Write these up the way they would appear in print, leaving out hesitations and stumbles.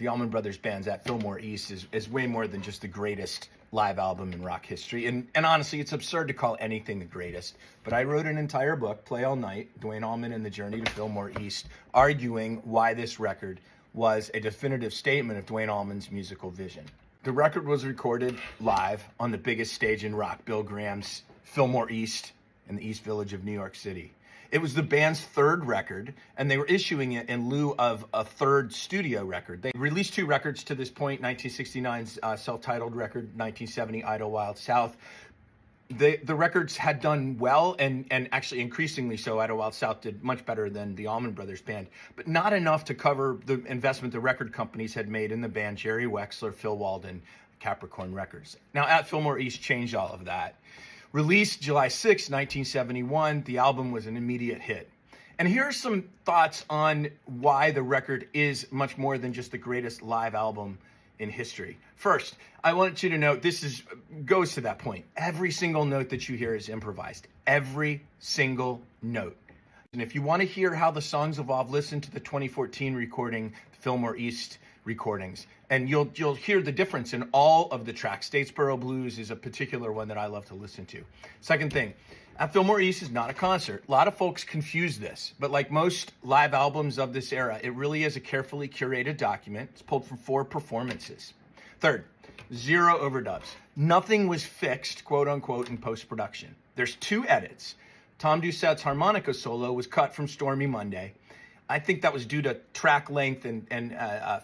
the Allman Brothers Band's At Fillmore East is way more than just the greatest live album in rock history. And honestly, it's absurd to call anything the greatest. But I wrote an entire book, Play All Night, Duane Allman and the Journey to Fillmore East, arguing why this record was a definitive statement of Duane Allman's musical vision. The record was recorded live on the biggest stage in rock, Bill Graham's Fillmore East in the East Village of New York City. It was the band's third record, and they were issuing it in lieu of a third studio record. They released two records to this point, 1969's self-titled record, 1970 Idlewild South. The records had done well, and actually increasingly so. Idlewild South did much better than the Allman Brothers Band, but not enough to cover the investment the record companies had made in the band, Jerry Wexler, Phil Walden, Capricorn Records. Now, At Fillmore East changed all of that. Released July 6, 1971, the album was an immediate hit. And here are some thoughts on why the record is much more than just the greatest live album in history. First, I want you to note this goes to that point. Every single note that you hear is improvised. Every single note. And if you want to hear how the songs evolve, listen to the 2014 recording, Fillmore East recordings, and you'll hear the difference in all of the tracks. Statesboro Blues is a particular one that I love to listen to. Second thing, At Fillmore East is not a concert. A lot of folks confuse this, but like most live albums of this era, it really is a carefully curated document. It's pulled from 4 performances. Third, 0 overdubs. Nothing was fixed, quote unquote, in post-production. There's 2 edits. Tom Doucette's harmonica solo was cut from Stormy Monday. I think that was due to track length and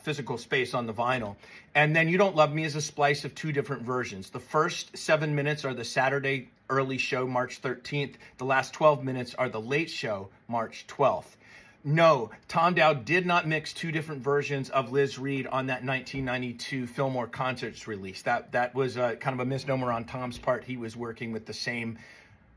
physical space on the vinyl. And then You Don't Love Me is a splice of 2 different versions. The first 7 minutes are the Saturday early show, March 13th. The last 12 minutes are the late show, March 12th. No, Tom Dowd did not mix 2 different versions of Liz Reed on that 1992 Fillmore Concerts release. That was kind of a misnomer on Tom's part. He was working with the same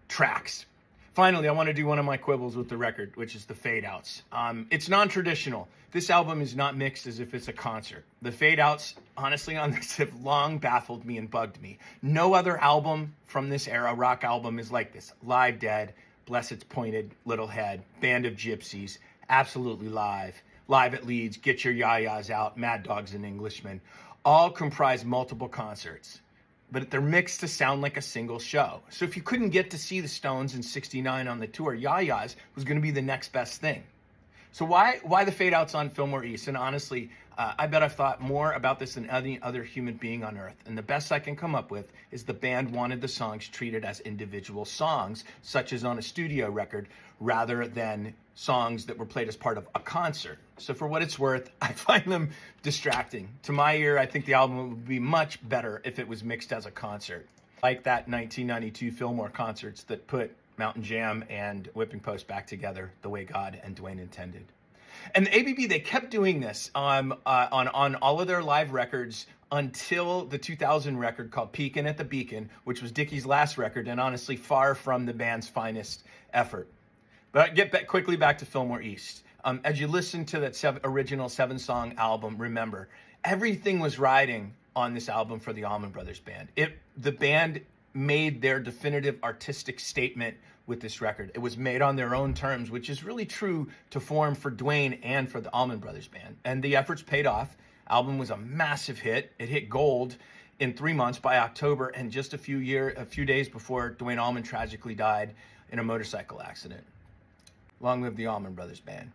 tracks. Finally, I want to do one of my quibbles with the record, which is the fade-outs. It's non-traditional. This album is not mixed as if it's a concert. The fade-outs, honestly, on this have long baffled me and bugged me. No other album from this era, rock album, is like this. Live Dead, Bless Its Pointed Little Head, Band of Gypsies, Absolutely Live, Live at Leeds, Get Your Yayas Out, Mad Dogs and Englishmen, all comprise multiple concerts, but they're mixed to sound like a single show. So if you couldn't get to see the Stones in '69 on the tour, Yayas was going to be the next best thing. So why the fade-outs on Fillmore East? And honestly, I bet I've thought more about this than any other human being on earth. And the best I can come up with is the band wanted the songs treated as individual songs, such as on a studio record, rather than songs that were played as part of a concert. So for what it's worth, I find them distracting. To my ear, I think the album would be much better if it was mixed as a concert. Like that 1992 Fillmore Concerts that put Mountain Jam and Whipping Post back together the way God and Duane intended. And the ABB, they kept doing this on all of their live records until the 2000 record called Peekin' at the Beacon, which was Dickie's last record and honestly far from the band's finest effort. But quickly back to Fillmore East. As you listen to that original 7-song album, remember, everything was riding on this album for the Allman Brothers Band. The band made their definitive artistic statement with this record. It was made on their own terms, which is really true to form for Duane and for the Allman Brothers Band. And the efforts paid off. Album was a massive hit. It hit gold in 3 months by October, and just a few days before Duane Allman tragically died in a motorcycle accident. Long live the Allman Brothers Band.